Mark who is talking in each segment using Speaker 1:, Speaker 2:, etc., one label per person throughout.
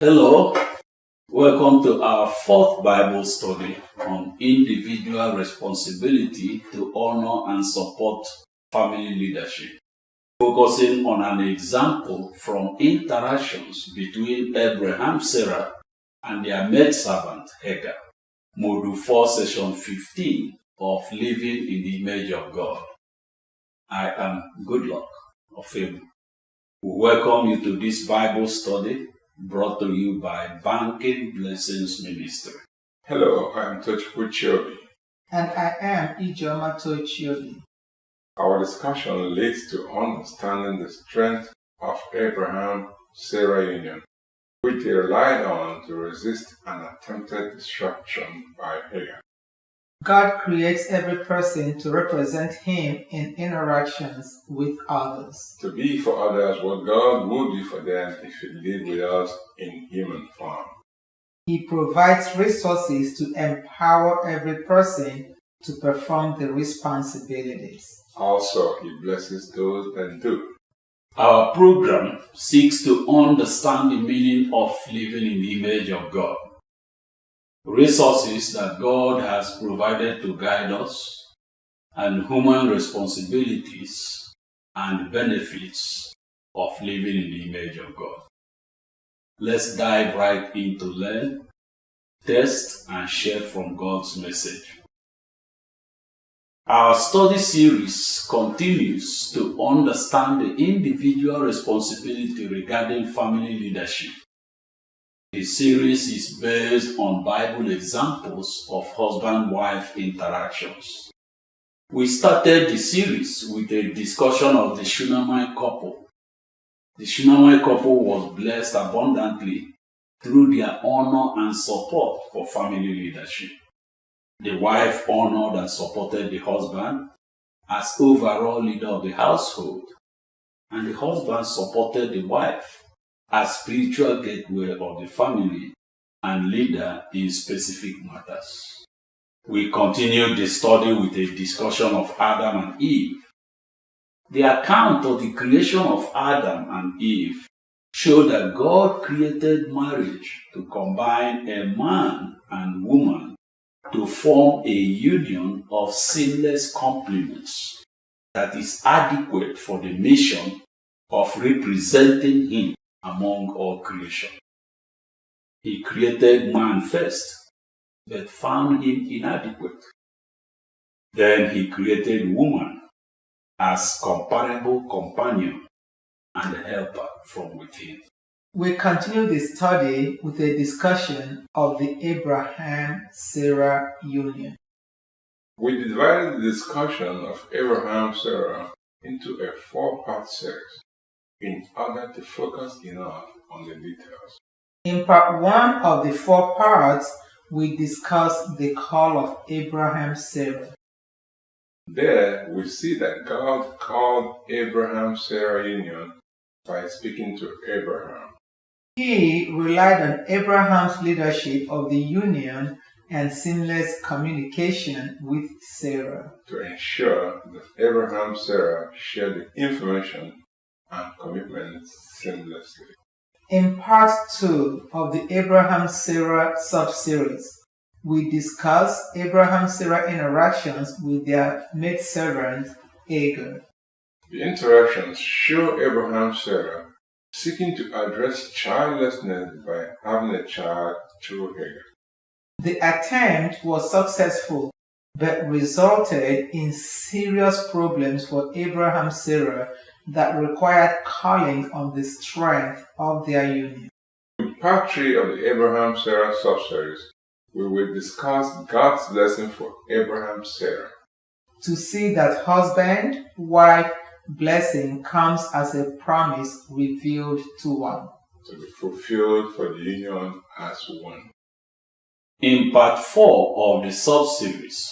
Speaker 1: Hello, welcome to our fourth Bible study on individual responsibility to honor and support family leadership, focusing on an example from interactions between Abraham, Sarah, and their maidservant Hagar. Module 4, Session 15 of Living in the Image of God. I am Goodluck of Fable. We welcome you to this Bible study brought to you by Banking Blessings Ministry.
Speaker 2: Hello, I am Tochukwu Chiobi.
Speaker 3: And I am Ijoma Tochiobi.
Speaker 2: Our discussion leads to understanding the strength of Abraham-Sarah union, which they relied on to resist an attempted destruction by Hagar.
Speaker 3: God creates every person to represent Him in interactions with others.
Speaker 2: To be for others what God would be for them if He lived with us in human form.
Speaker 3: He provides resources to empower every person to perform the responsibilities.
Speaker 2: Also, He blesses those that do.
Speaker 1: Our program seeks to understand the meaning of living in the image of God, resources that God has provided to guide us, and human responsibilities and benefits of living in the image of God. Let's dive right in to learn, test, and share from God's message. Our study series continues to understand the individual responsibility regarding family leadership. The series is based on Bible examples of husband-wife interactions. We started the series with a discussion of the Shunammite couple. The Shunammite couple was blessed abundantly through their honor and support for family leadership. The wife honored and supported the husband as overall leader of the household, and the husband supported the wife as spiritual gateway of the family and leader in specific matters. We continued the study with a discussion of Adam and Eve. The account of the creation of Adam and Eve showed that God created marriage to combine a man and woman to form a union of seamless complements that is adequate for the mission of representing Him among all creation. He created man first, but found him inadequate. Then He created woman as comparable companion and helper from within.
Speaker 3: We continue the study with a discussion of the Abraham-Sarah union.
Speaker 2: We divided the discussion of Abraham-Sarah into a four-part series in order to focus enough on the details.
Speaker 3: In part 1 of the 4 parts, we discussed the call of Abraham-Sarah.
Speaker 2: There we see that God called Abraham-Sarah union by speaking to Abraham.
Speaker 3: He relied on Abraham's leadership of the union and seamless communication with Sarah
Speaker 2: to ensure that Abraham-Sarah shared the information and commitment seamlessly.
Speaker 3: In part 2 of the Abraham-Sarah sub-series, we discussed Abraham-Sarah interactions with their maidservant Hagar.
Speaker 2: The interactions show Abraham-Sarah seeking to address childlessness by having a child through Hagar.
Speaker 3: The attempt was successful, but resulted in serious problems for Abraham-Sarah that required calling on the strength of their union.
Speaker 2: In part 3 of the Abraham-Sarah sub-series, we will discuss God's blessing for Abraham-Sarah.
Speaker 3: To see that husband-wife blessing comes as a promise revealed to one.
Speaker 2: To be fulfilled for the union as one.
Speaker 1: In part 4 of the sub-series,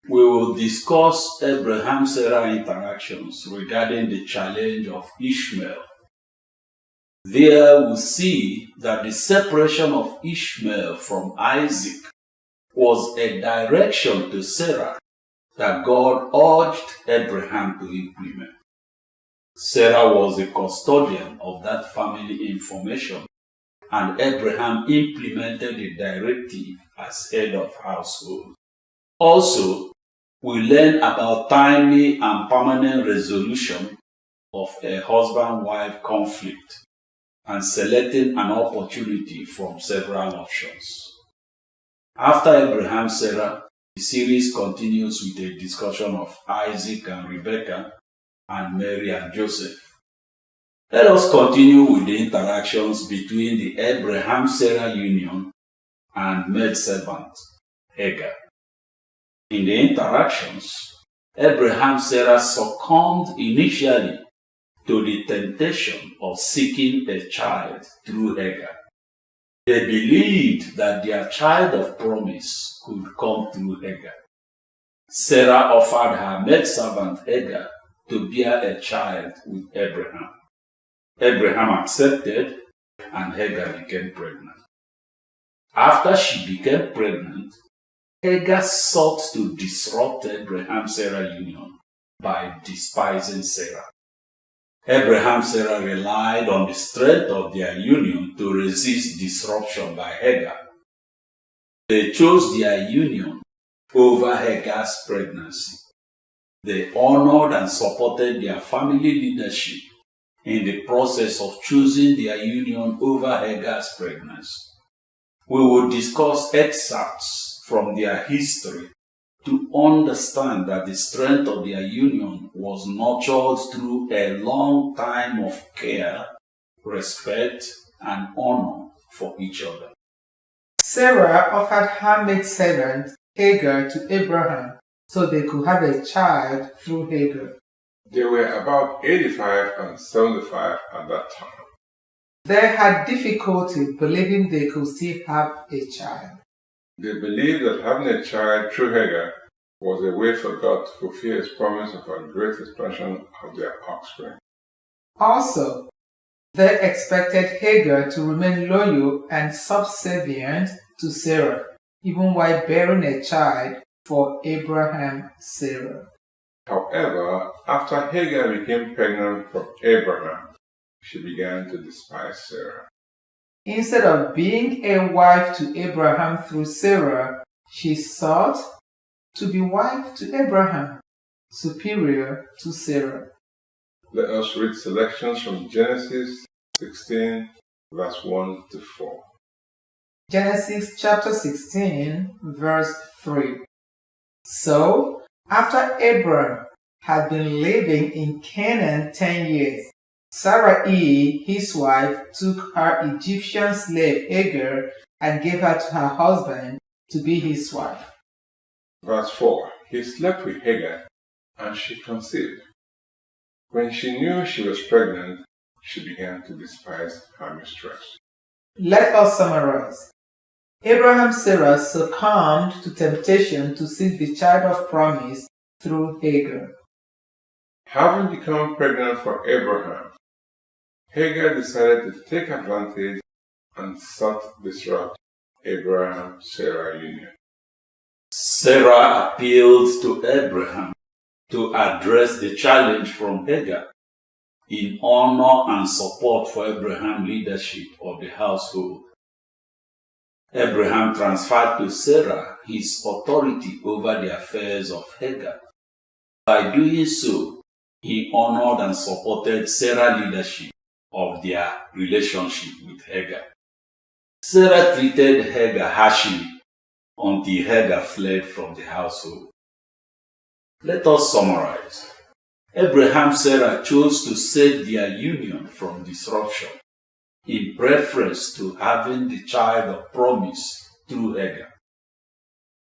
Speaker 1: we will discuss Abraham-Sarah interactions regarding the challenge of Ishmael. There we see that the separation of Ishmael from Isaac was a direction to Sarah that God urged Abraham to implement. Sarah was the custodian of that family information and Abraham implemented the directive as head of household. Also, we learn about timely and permanent resolution of a husband-wife conflict and selecting an opportunity from several options. After Abraham, Sarah, the series continues with a discussion of Isaac and Rebekah and Mary and Joseph. Let us continue with the interactions between the Abraham-Sarah union and maidservant Hagar. In the interactions, Abraham-Sarah succumbed initially to the temptation of seeking a child through Hagar. They believed that their child of promise could come through Hagar. Sarah offered her maidservant Hagar to bear a child with Abraham. Abraham accepted, and Hagar became pregnant. After she became pregnant, Hagar sought to disrupt Abraham-Sarah union by despising Sarah. Abraham-Sarah relied on the strength of their union to resist disruption by Hagar. They chose their union over Hagar's pregnancy. They honored and supported their family leadership in the process of choosing their union over Hagar's pregnancy. We will discuss excerpts from their history to understand that the strength of their union was nurtured through a long time of care, respect, and honor for each other.
Speaker 3: Sarah offered her maidservant Hagar to Abraham so they could have a child through Hagar.
Speaker 2: They were about 85 and 75 at that time.
Speaker 3: They had difficulty believing they could still have a child.
Speaker 2: They believed that having a child through Hagar was a way for God to fulfill His promise of a great expansion of their offspring.
Speaker 3: Also, they expected Hagar to remain loyal and subservient to Sarah, even while bearing a child for Abraham-Sarah.
Speaker 2: However, after Hagar became pregnant from Abraham, she began to despise Sarah.
Speaker 3: Instead of being a wife to Abraham through Sarah, she sought to be wife to Abraham, superior to Sarah.
Speaker 2: Let us read selections from Genesis 16, verse 1 to 4.
Speaker 3: Genesis chapter 16, verse 3. So, after Abram had been living in Canaan 10 years, Sarai, his wife, took her Egyptian slave Hagar and gave her to her husband to be his wife.
Speaker 2: Verse 4. He slept with Hagar, and she conceived. When she knew she was pregnant, she began to despise her mistress.
Speaker 3: Let us summarize. Abraham-Sarah succumbed to temptation to seek the child of promise through Hagar.
Speaker 2: Having become pregnant for Abraham, Hagar decided to take advantage and sought to disrupt Abraham-Sarah union.
Speaker 1: Sarah appealed to Abraham to address the challenge from Hagar in honor and support for Abraham's leadership of the household. Abraham transferred to Sarah his authority over the affairs of Hagar. By doing so, he honored and supported Sarah's leadership of their relationship with Hagar. Sarah treated Hagar harshly until Hagar fled from the household. Let us summarize. Abraham-Sarah chose to save their union from disruption in preference to having the child of promise through Hagar.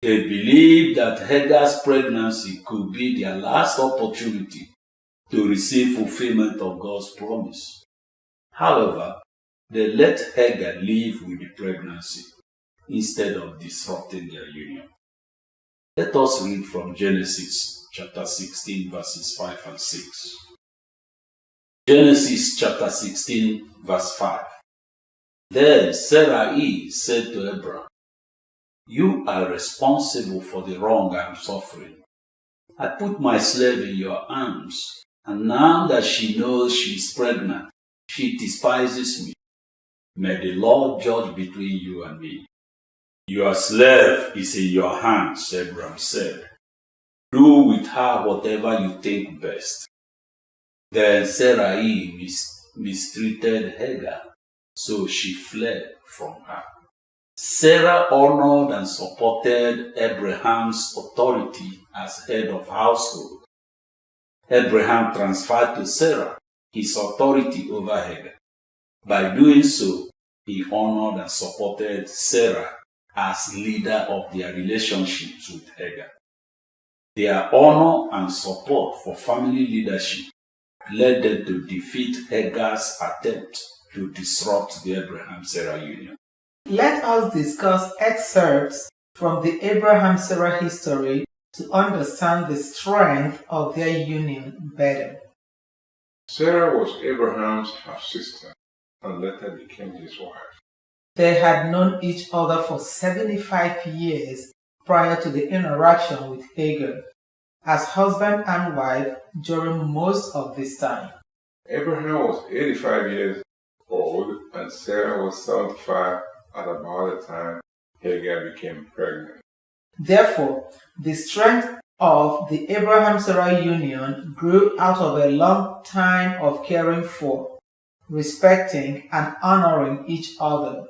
Speaker 1: They believed that Hagar's pregnancy could be their last opportunity to receive fulfillment of God's promise. However, they let Hagar live with the pregnancy instead of disrupting their union. Let us read from Genesis chapter 16 verses 5 and 6. Genesis chapter 16 verse 5. Then Sarai said to Abram, "You are responsible for the wrong I am suffering. I put my slave in your arms, and now that she knows she is pregnant, she despises me. May the Lord judge between you and me. Your slave is in your hands, Abraham said. Do with her whatever you think best. Then Sarai mistreated Hagar, so she fled from her. Sarah honored and supported Abraham's authority as head of household. Abraham transferred to Sarah his authority over Hagar. By doing so, he honored and supported Sarah as leader of their relationships with Hagar. Their honor and support for family leadership led them to defeat Hagar's attempt to disrupt the Abraham-Sarah union.
Speaker 3: Let us discuss excerpts from the Abraham-Sarah history to understand the strength of their union better.
Speaker 2: Sarah was Abraham's half-sister and later became his wife.
Speaker 3: They had known each other for 75 years prior to the interaction with Hagar, as husband and wife during most of this time.
Speaker 2: Abraham was 85 years old and Sarah was 75 at about the time Hagar became pregnant.
Speaker 3: Therefore, the strength of the Abraham-Sarah union grew out of a long time of caring for, respecting, and honoring each other.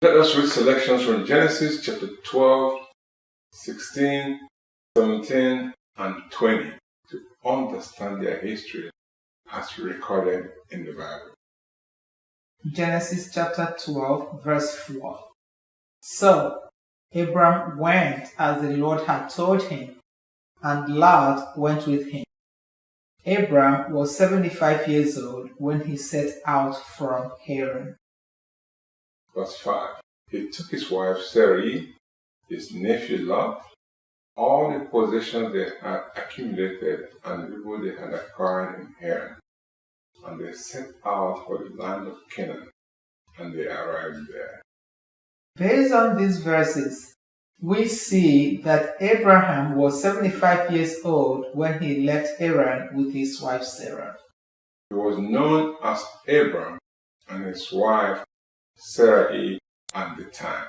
Speaker 2: Let us read selections from Genesis chapter 12, 16, 17, and 20 to understand their history as recorded in the Bible.
Speaker 3: Genesis chapter 12, verse 4. So Abram went as the Lord had told him, and Lot went with him. Abram was 75 years old when he set out from Haran.
Speaker 2: Verse 5. He took his wife Sarai, his nephew Lot, all the possessions they had accumulated and the people they had acquired in Haran, and they set out for the land of Canaan, and they arrived there.
Speaker 3: Based on these verses, we see that Abraham was 75 years old when he left Haran with his wife Sarah.
Speaker 2: He was known as Abram and his wife Sarai at the time.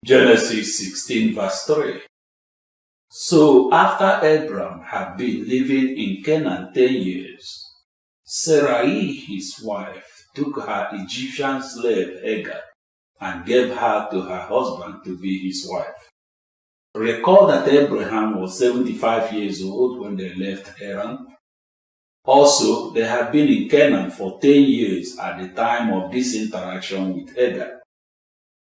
Speaker 1: Genesis 16 verse 3. So after Abram had been living in Canaan 10 years, Sarai his wife took her Egyptian slave Hagar and gave her to her husband to be his wife. Recall that Abraham was 75 years old when they left Haran. Also, they had been in Canaan for 10 years at the time of this interaction with Hagar.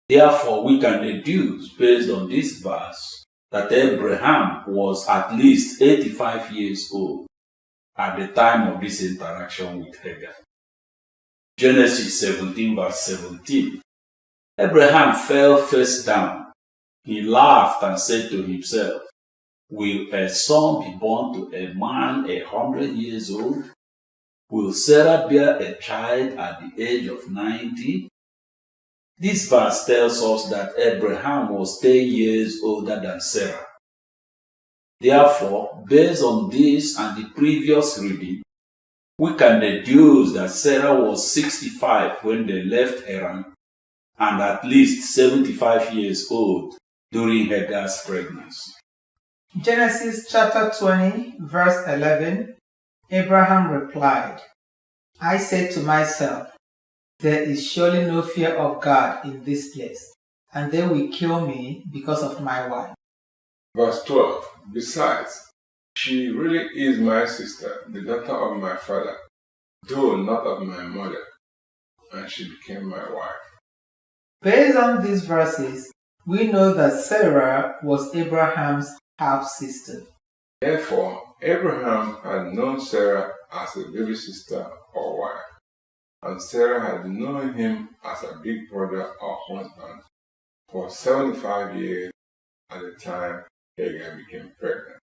Speaker 1: Therefore, we can deduce based on this verse that Abraham was at least 85 years old at the time of this interaction with Hagar. Genesis 17 verse 17. Abraham fell face down. He laughed and said to himself, "Will a son be born to a man 100 years old? Will Sarah bear a child at the age of 90? This verse tells us that Abraham was 10 years older than Sarah. Therefore, based on this and the previous reading, we can deduce that Sarah was 65 when they left Haran and at least 75 years old during Hagar's pregnancy.
Speaker 3: Genesis chapter 20, verse 11, Abraham replied, I said to myself, there is surely no fear of God in this place, and they will kill me because of my wife.
Speaker 2: Verse 12. Besides, she really is my sister, the daughter of my father, though not of my mother, and she became my wife.
Speaker 3: Based on these verses, we know that Sarah was Abraham's half-sister.
Speaker 2: Therefore, Abraham had known Sarah as a baby sister or wife, and Sarah had known him as a big brother or husband for 75 years at the time Hagar became pregnant.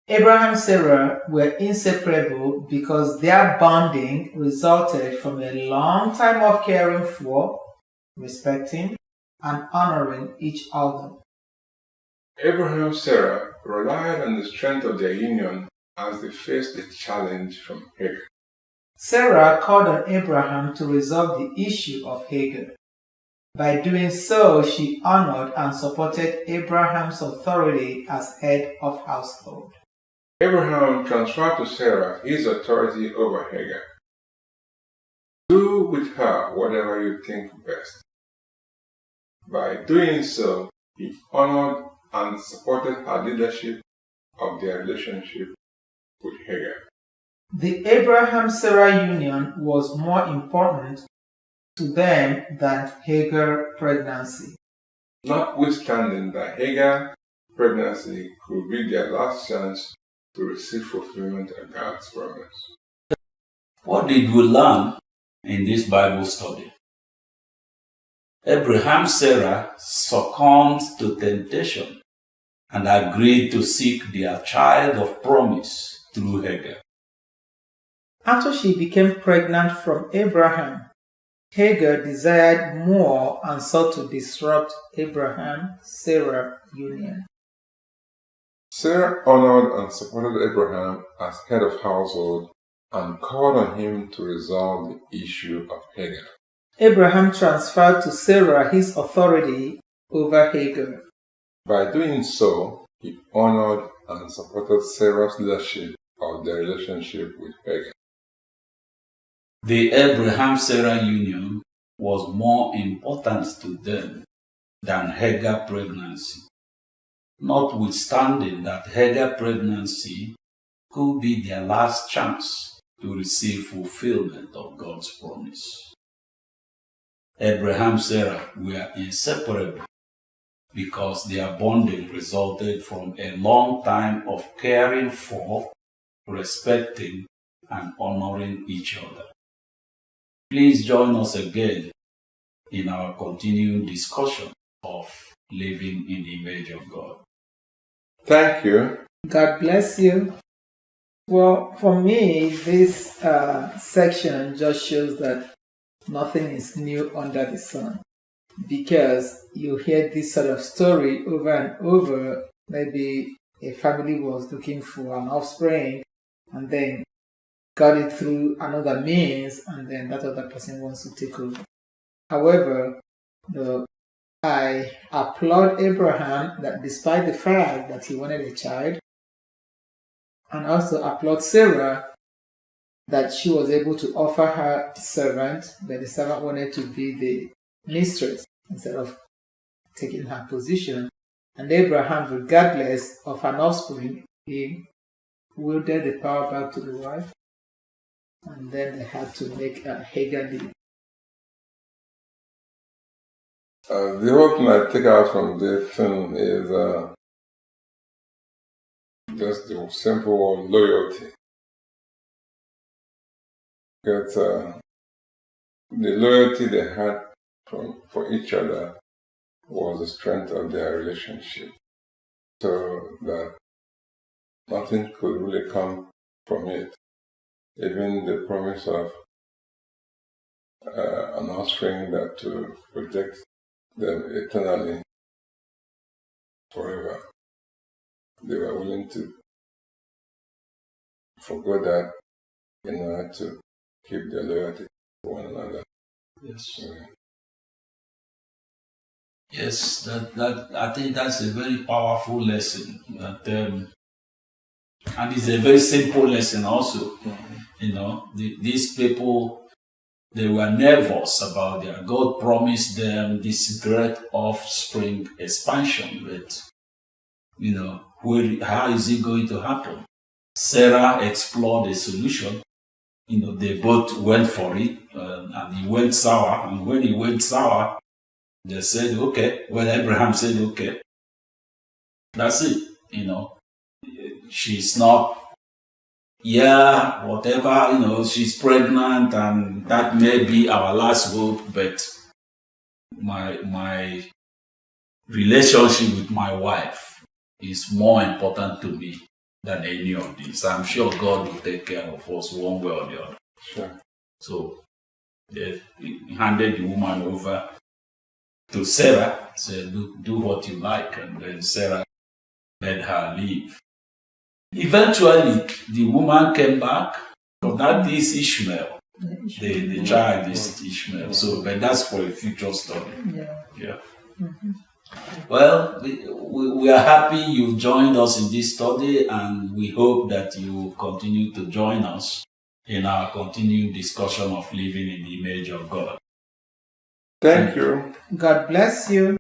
Speaker 3: Abraham and Sarah were inseparable because their bonding resulted from a long time of caring for, respecting, and honoring each other.
Speaker 2: Abraham and Sarah relied on the strength of their union as they faced the challenge from Hagar.
Speaker 3: Sarah called on Abraham to resolve the issue of Hagar. By doing so, she honored and supported Abraham's authority as head of household.
Speaker 2: Abraham transferred to Sarah his authority over Hagar. Do with her whatever you think best. By doing so, he honored and supported her leadership of their relationship with Hagar.
Speaker 3: The Abraham-Sarah union was more important to them than Hagar pregnancy.
Speaker 2: Notwithstanding that Hagar pregnancy could be their last chance to receive fulfillment of God's promise.
Speaker 1: What did we learn in this Bible study? Abraham Sarah succumbed to temptation and agreed to seek their child of promise through Hagar.
Speaker 3: After she became pregnant from Abraham, Hagar desired more and sought to disrupt Abraham-Sarah union.
Speaker 2: Sarah honored and supported Abraham as head of household and called on him to resolve the issue of Hagar.
Speaker 3: Abraham transferred to Sarah his authority over Hagar.
Speaker 2: By doing so, he honored and supported Sarah's leadership of their relationship with Hagar.
Speaker 1: The Abraham-Sarah union was more important to them than Hagar pregnancy, notwithstanding that Hagar pregnancy could be their last chance to receive fulfillment of God's promise. Abraham-Sarah were inseparable because their bonding resulted from a long time of caring for, respecting, and honoring each other. Please join us again in our continuing discussion of living in the image of God.
Speaker 2: Thank you.
Speaker 3: God bless you. Well, for me, this section just shows that nothing is new under the sun, because you hear this sort of story over and over. Maybe a family was looking for an offspring and then got it through another means, and then that other person wants to take over. However, I applaud Abraham that despite the fact that he wanted a child, and also applaud Sarah that she was able to offer her servant, but the servant wanted to be the mistress instead of taking her position. And Abraham, regardless of an offspring, he wielded the power back to the wife, and then they had to make Hagar leave.
Speaker 2: The whole thing I take out from this thing is just the simple word loyalty. Because the loyalty they had for each other was the strength of their relationship. So that nothing could really come from it. Even the promise of an offspring that to protect them eternally, forever. They were willing to forgo that in order to keep their loyalty to one another.
Speaker 1: Yes. Yes, that I think that's a very powerful lesson. That and it's a very simple lesson also. You know, these people, they were nervous about their God promised them this great offspring expansion, but you know, how is it going to happen? Sarah explored a solution. You know, they both went for it, and he went sour. And when he went sour, they said, okay. Well, Abraham said, okay. That's it. You know, she's not, whatever, you know, she's pregnant and that may be our last hope, but my relationship with my wife is more important to me than any of this. I'm sure God will take care of us one way or the other.
Speaker 2: Sure.
Speaker 1: So they handed the woman over to Sarah, said, do what you like, and then Sarah let her leave. Eventually, the woman came back But that is Ishmael. The child is Ishmael. So, but that's for a future study. Yeah. Well, we are happy you joined us in this study, and we hope that you will continue to join us in our continued discussion of living in the image of God.
Speaker 2: Thank you.
Speaker 3: God bless you.